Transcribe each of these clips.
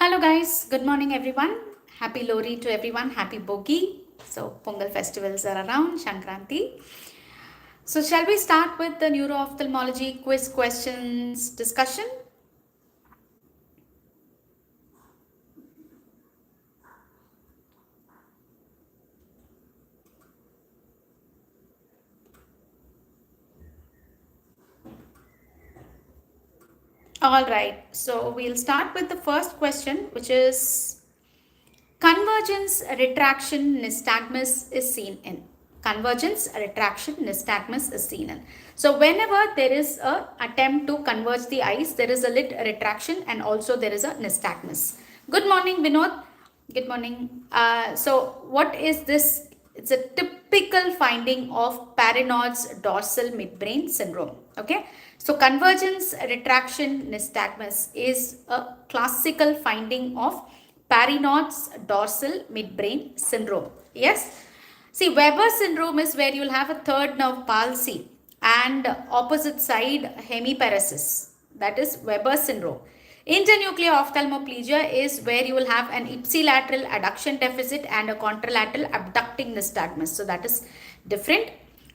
Hello guys, good morning everyone. Happy Lori to everyone, happy Bogi. So Pongal festivals are around, Shankranti. So shall we start with the neuro-ophthalmology quiz questions discussion? All right, so we'll start with the first question, which is convergence retraction nystagmus is seen in. Convergence retraction nystagmus is seen in. So whenever there is a attempt to converge the eyes, there is a lid retraction and also there is a nystagmus. Good morning, Vinod. Good morning. So what is this? It's a typical finding of Parinaud's dorsal midbrain syndrome. Okay. So convergence retraction nystagmus is a classical finding of Parinaud's dorsal midbrain syndrome. Yes. See, Weber syndrome is where you'll have a third nerve palsy and opposite side hemiparesis. That is Weber syndrome. Internuclear ophthalmoplegia is where you will have an ipsilateral adduction deficit and a contralateral abducting nystagmus. So that is different.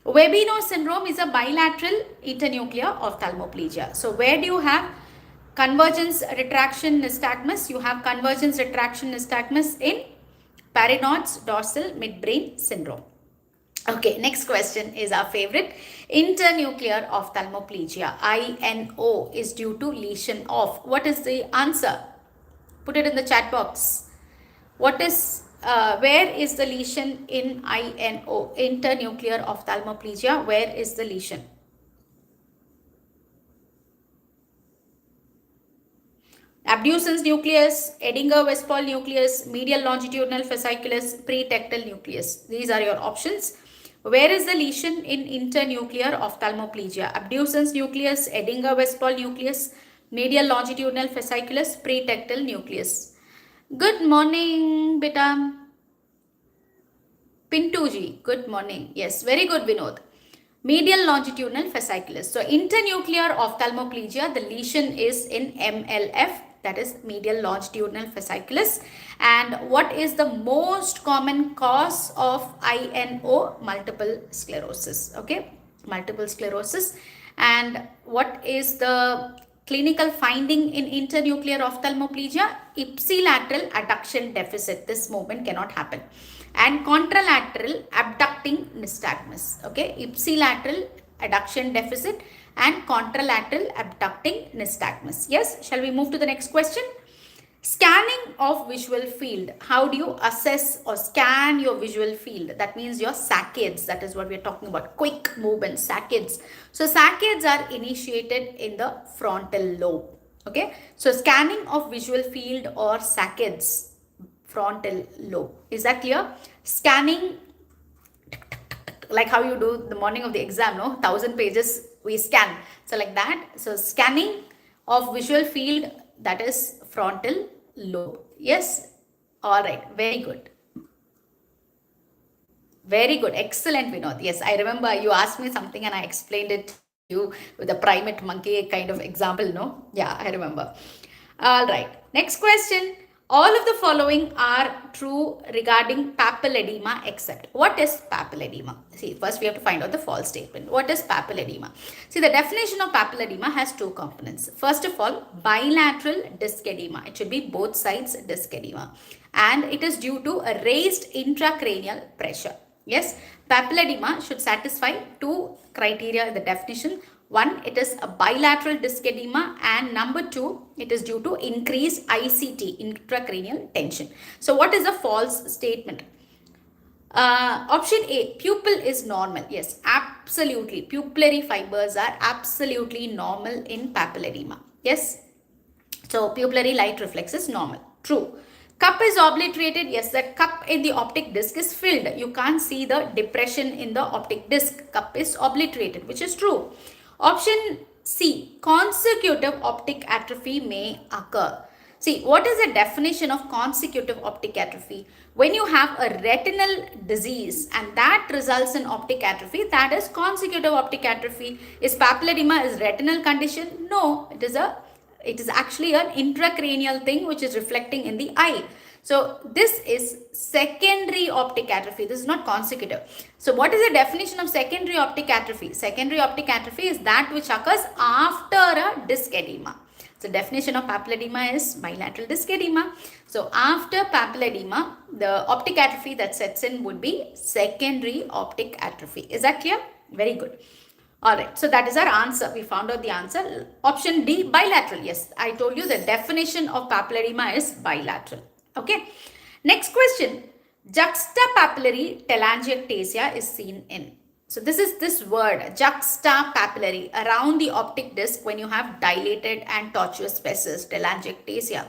Webino syndrome is a bilateral internuclear ophthalmoplegia. So where do you have convergence retraction nystagmus? You have convergence retraction nystagmus in Parinaud's dorsal midbrain syndrome. Okay, next question is our favorite. Internuclear ophthalmoplegia, INO, is due to lesion of. What is the answer? Put it in the chat box. Where is the lesion in INO, internuclear ophthalmoplegia? Where is the lesion? Abducens nucleus, Edinger-Westphal nucleus, medial longitudinal fasciculus, pretectal nucleus. These are your options. Where is the lesion in internuclear ophthalmoplegia? Abducens nucleus, Edinger-Westphal nucleus, medial longitudinal fasciculus, pretectal nucleus. Good morning, beta. Pintuji, good morning. Yes, very good, Vinod. Medial longitudinal fasciculus. So internuclear ophthalmoplegia, the lesion is in MLF, that is medial longitudinal fasciculus. And what is the most common cause of INO? Multiple sclerosis. Okay, multiple sclerosis. And what is the clinical finding in internuclear ophthalmoplegia? Ipsilateral adduction deficit. This movement cannot happen. And contralateral abducting nystagmus. Okay, ipsilateral adduction deficit and contralateral abducting nystagmus. Yes, shall we move to the next question? Scanning of visual field. How do you assess or scan your visual field? That means your saccades. That is what we are talking about. Quick movement, saccades. So saccades are initiated in the frontal lobe. Okay, so scanning of visual field or saccades, frontal lobe. Is that clear? Scanning, like how you do the morning of the exam, no? 1000 pages we scan. So like that. So scanning of visual field, that is frontal lobe. Yes. All right. Very good. Very good. Excellent, Vinod. Yes, I remember you asked me something and I explained it to you with a primate monkey kind of example, no? Yeah, I remember. All right. Next question. All of the following are true regarding papilledema except. What is papilledema? See, first we have to find out the false statement. What is papilledema? See, the definition of papilledema has two components. First of all, bilateral disc edema. It should be both sides disc edema. And it is due to a raised intracranial pressure. Yes, papilledema should satisfy two criteria in the definition. One, it is a bilateral disc edema, and number two, it is due to increased ICT, intracranial tension. So what is a false statement? Option A, pupil is normal. Yes, absolutely. Pupillary fibers are absolutely normal in papilledema. Yes, so pupillary light reflex is normal. True. Cup is obliterated. Yes, the cup in the optic disc is filled. You can't see the depression in the optic disc. Cup is obliterated, which is true. Option C, consecutive optic atrophy may occur. See, what is the definition of consecutive optic atrophy? When you have a retinal disease and that results in optic atrophy, that is consecutive optic atrophy. Is papilledema is retinal condition? No, it is a it is actually an intracranial thing which is reflecting in the eye. So this is secondary optic atrophy. This is not consecutive. So what is the definition of secondary optic atrophy? Secondary optic atrophy is that which occurs after a disc edema. So definition of papilledema is bilateral disc edema. So after papilledema, the optic atrophy that sets in would be secondary optic atrophy. Is that clear? Very good. Alright, so that is our answer. We found out the answer. Option D, bilateral. Yes, I told you the definition of papilledema is bilateral. Okay. Next question. Juxtapapillary telangiectasia is seen in. So this is this word, juxtapapillary, around the optic disc when you have dilated and tortuous vessels, telangiectasia.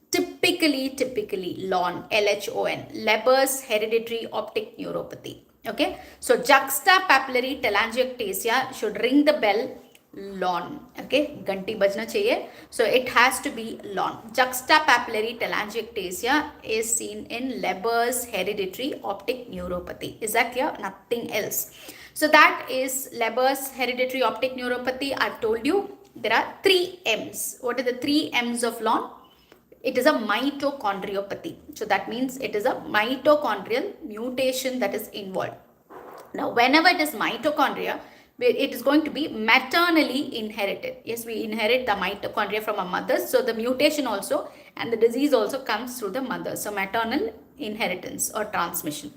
Typically LON, LHON, Leber's hereditary optic neuropathy. Okay, so juxtapapillary telangiectasia should ring the bell, LON. Okay, ganti bajna chahiye. So it has to be LON. Juxtapapillary telangiectasia is seen in Leber's hereditary optic neuropathy. Is that clear? Nothing else. So that is Leber's hereditary optic neuropathy. I've told you there are 3 M's. What are the 3 M's of LON? It is a mitochondriopathy. So that means it is a mitochondrial mutation that is involved. Now, whenever it is mitochondria, it is going to be maternally inherited. Yes, we inherit the mitochondria from our mothers. So the mutation also and the disease also comes through the mother. So maternal inheritance or transmission.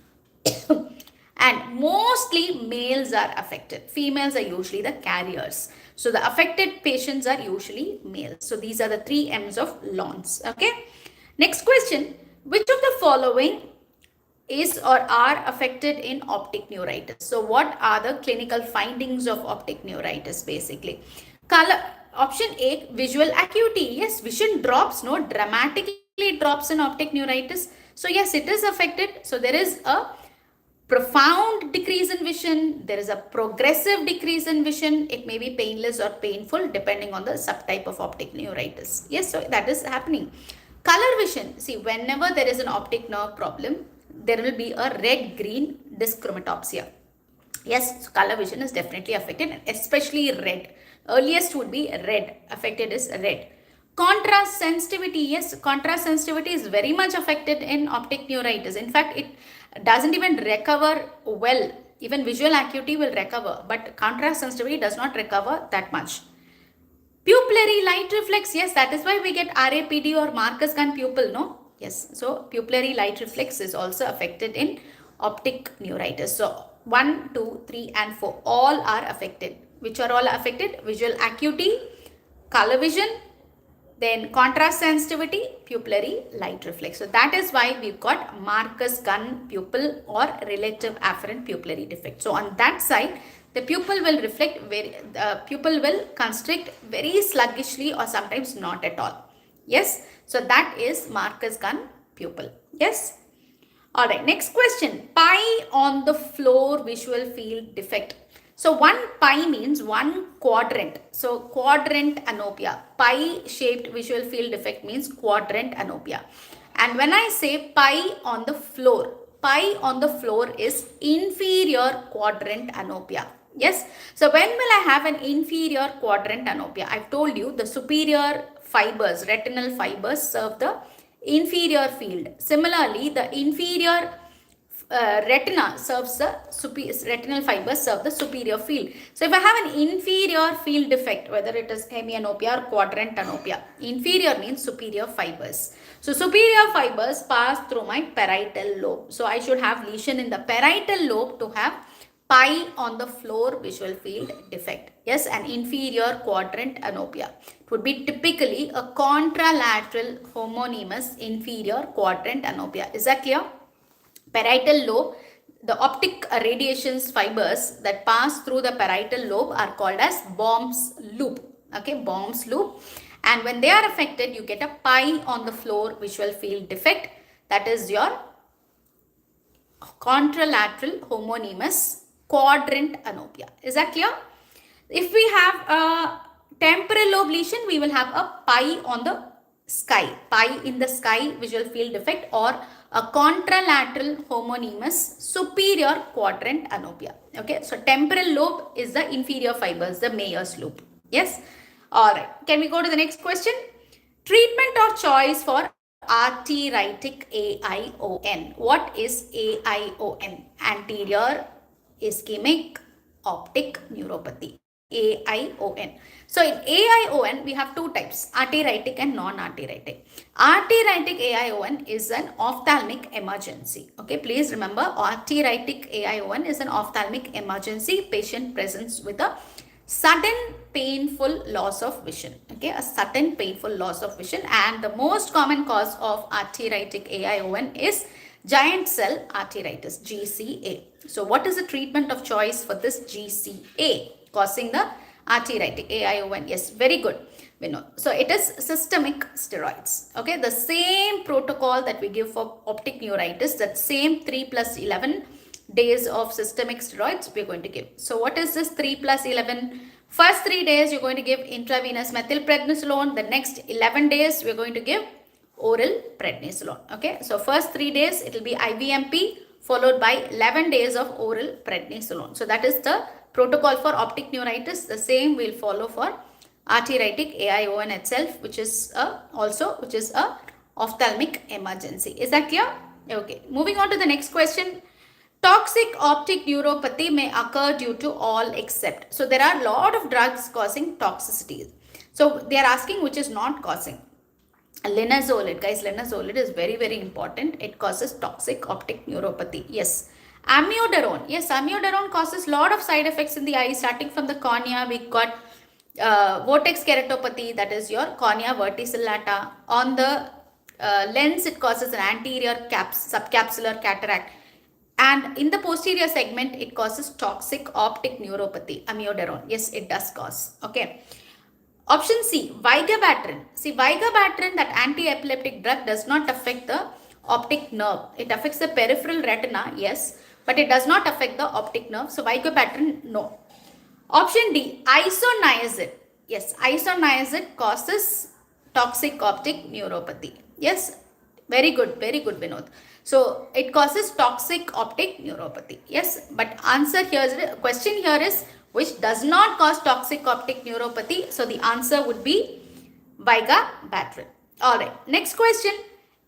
And mostly males are affected. Females are usually the carriers. So the affected patients are usually males. So these are the 3 M's of LONs. Okay. Next question. Which of the following is or are affected in optic neuritis? So what are the clinical findings of optic neuritis basically? Color. Option A, visual acuity. Yes, vision drops, no, dramatically drops in optic neuritis. So yes, it is affected. So there is a profound decrease in vision. There is a progressive decrease in vision. It may be painless or painful depending on the subtype of optic neuritis. Yes, so that is happening. Color vision. See, whenever there is an optic nerve problem, there will be a red-green dyschromatopsia. Yes, so color vision is definitely affected, especially red. Earliest would be red. Affected is red. Contrast sensitivity. Yes, contrast sensitivity is very much affected in optic neuritis. In fact, it doesn't even recover well. Even visual acuity will recover, but contrast sensitivity does not recover that much. Pupillary light reflex. Yes, that is why we get RAPD or Marcus gun pupil, no? Yes, so pupillary light reflex is also affected in optic neuritis. So 1, 2, 3 and 4 all are affected. Which are all affected? Visual acuity, color vision, then contrast sensitivity, pupillary light reflex. So that is why we've got Marcus gun pupil or relative afferent pupillary defect. So on that side, the pupil will pupil will constrict very sluggishly or sometimes not at all. Yes, so that is Marcus gun pupil. Yes. All right, next question. Pie on the floor visual field defect. So one pie means one quadrant. So quadrant anopia. Pie shaped visual field defect means quadrant anopia. And when I say pie on the floor is inferior quadrant anopia. Yes. So when will I have an inferior quadrant anopia? I've told you the superior fibers, retinal fibers serve the inferior field. Similarly, the inferior retina serves the retinal fibers serve the superior field. So if I have an inferior field defect, whether it is hemianopia or quadrant anopia, inferior means superior fibers. So superior fibers pass through my parietal lobe. So I should have lesion in the parietal lobe to have pie on the floor visual field defect. Yes, an inferior quadrant anopia. It would be typically a contralateral homonymous inferior quadrant anopia. Is that clear? Parietal lobe, the optic radiations fibers that pass through the parietal lobe are called as Baum's loop. Okay, Baum's loop. And when they are affected, you get a pie on the floor visual field defect. That is your contralateral homonymous quadrant anopia. Is that clear? If we have a temporal lobe lesion, we will have a pie on the sky, pie in the sky visual field defect, or a contralateral homonymous superior quadrant anopia. Okay, so temporal lobe is the inferior fibers, the Meyer's loop. Yes. All right. Can we go to the next question? Treatment or choice for arteritic AION. What is AION? Anterior ischemic optic neuropathy. AION. So in AION, we have two types, arteritic and non-arteritic. Arteritic AION is an ophthalmic emergency. Okay, please remember, arteritic AION is an ophthalmic emergency. Patient presents with a sudden painful loss of vision. Okay, a sudden painful loss of vision, and the most common cause of arteritic AION is giant cell arteritis, GCA. So what is the treatment of choice for this GCA causing the arteritic AION? Yes, very good. We know. So it is systemic steroids. Okay, the same protocol that we give for optic neuritis, that same 3 plus 11 days of systemic steroids we're going to give. So what is this 3 plus 11? First 3 days you're going to give intravenous methylprednisolone. The next 11 days we're going to give oral prednisolone. Okay, so first 3 days it will be IVMP followed by 11 days of oral prednisolone. So that is the protocol for optic neuritis. The same will follow for arteritic AION itself, which is a ophthalmic emergency. Is that clear? Okay, moving on to the next question. Toxic optic neuropathy may occur due to all except. So there are a lot of drugs causing toxicity. So they are asking which is not causing. Linezolid, guys, linezolid is very, very important. It causes toxic optic neuropathy. Yes. Amiodarone. Yes, amiodarone causes a lot of side effects in the eye. Starting from the cornea, we got vortex keratopathy, that is your cornea verticillata. On the lens, it causes an anterior subcapsular cataract. And in the posterior segment, it causes toxic optic neuropathy, amiodarone. Yes, it does cause. Okay. Option C, vigabatrin. See, vigabatrin, that anti-epileptic drug, does not affect the optic nerve. It affects the peripheral retina, yes, but it does not affect the optic nerve. So, vigabatrin, no. Option D, isoniazid. Yes, isoniazid causes toxic optic neuropathy. Yes, very good, Vinod. So it causes toxic optic neuropathy. Yes, but answer here is, question here is which does not cause toxic optic neuropathy. So the answer would be vigabatrin. Alright, next question.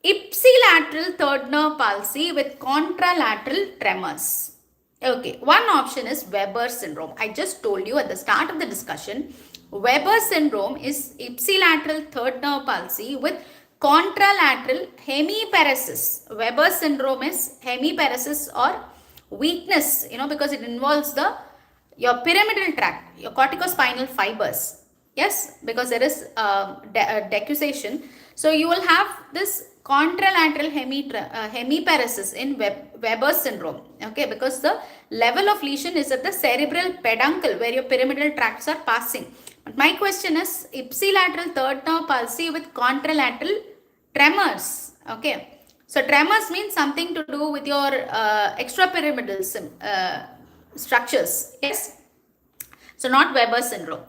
Ipsilateral third nerve palsy with contralateral tremors. Okay, one option is Weber syndrome. I just told you at the start of the discussion, Weber syndrome is ipsilateral third nerve palsy with contralateral hemiparesis. Weber syndrome is hemiparesis or weakness, because it involves your pyramidal tract, your corticospinal fibers. Yes, because there is decussation. So you will have this contralateral hemiparesis in Weber syndrome. Okay, because the level of lesion is at the cerebral peduncle where your pyramidal tracts are passing. But my question is ipsilateral third nerve palsy with contralateral tremors. Okay, so tremors means something to do with your extrapyramidal structures. Yes, so not Weber syndrome.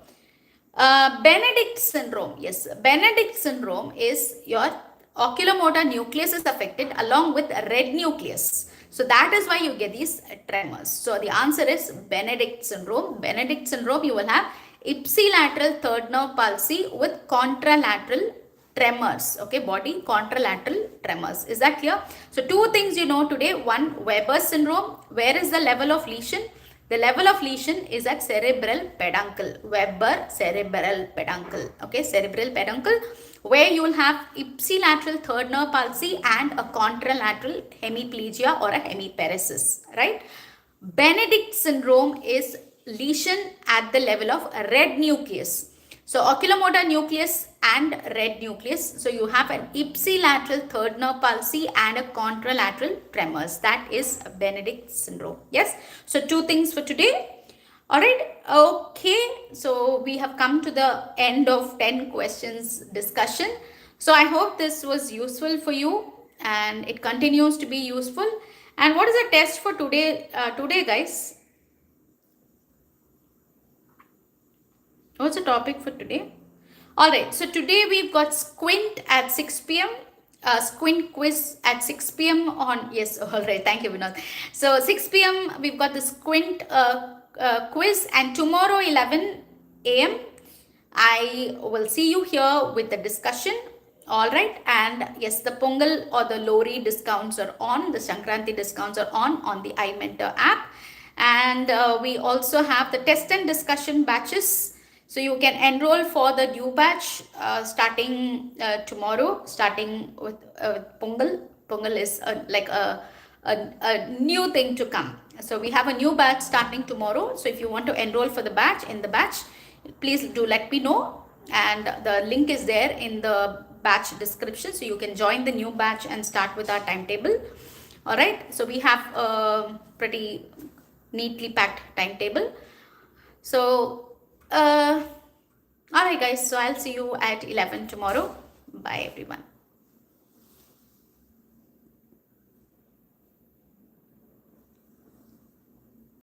Benedict syndrome. Yes, Benedict syndrome is your oculomotor nucleus is affected along with red nucleus. So that is why you get these tremors. So the answer is Benedict syndrome. Benedict syndrome, you will have ipsilateral third nerve palsy with contralateral tremors. Okay, body contralateral tremors. Is that clear? So two things you know today. One, Weber syndrome. Where is the level of lesion? The level of lesion is at cerebral peduncle. Weber cerebral peduncle. Okay, cerebral peduncle, where you will have ipsilateral third nerve palsy and a contralateral hemiplegia or a hemiparesis. Right? Benedict syndrome is lesion at the level of red nucleus. So oculomotor nucleus and red nucleus. So you have an ipsilateral third nerve palsy and a contralateral tremors. That is Benedict syndrome. Yes. So two things for today. Alright. Okay. So we have come to the end of 10 questions discussion. So I hope this was useful for you and it continues to be useful. And what is the test for today, guys? What's the topic for today? Alright, so today we've got Squint at 6 p.m. Squint quiz at 6 p.m. on, yes, alright, thank you, Vinod. So 6 p.m. we've got the Squint quiz, and tomorrow 11 a.m. I will see you here with the discussion. All right. And yes, the Pongal or the Lori discounts are on. The Sankranti discounts are on the iMentor app. And we also have the test and discussion batches. So you can enroll for the new batch starting tomorrow, starting with Pongal. Pongal is like a new thing to come. So we have a new batch starting tomorrow. So if you want to enroll for the batch, please do let me know, and the link is there in the batch description, so you can join the new batch and start with our timetable. All right, so we have a pretty neatly packed timetable. So all right guys, so I'll see you at 11 tomorrow. Bye everyone.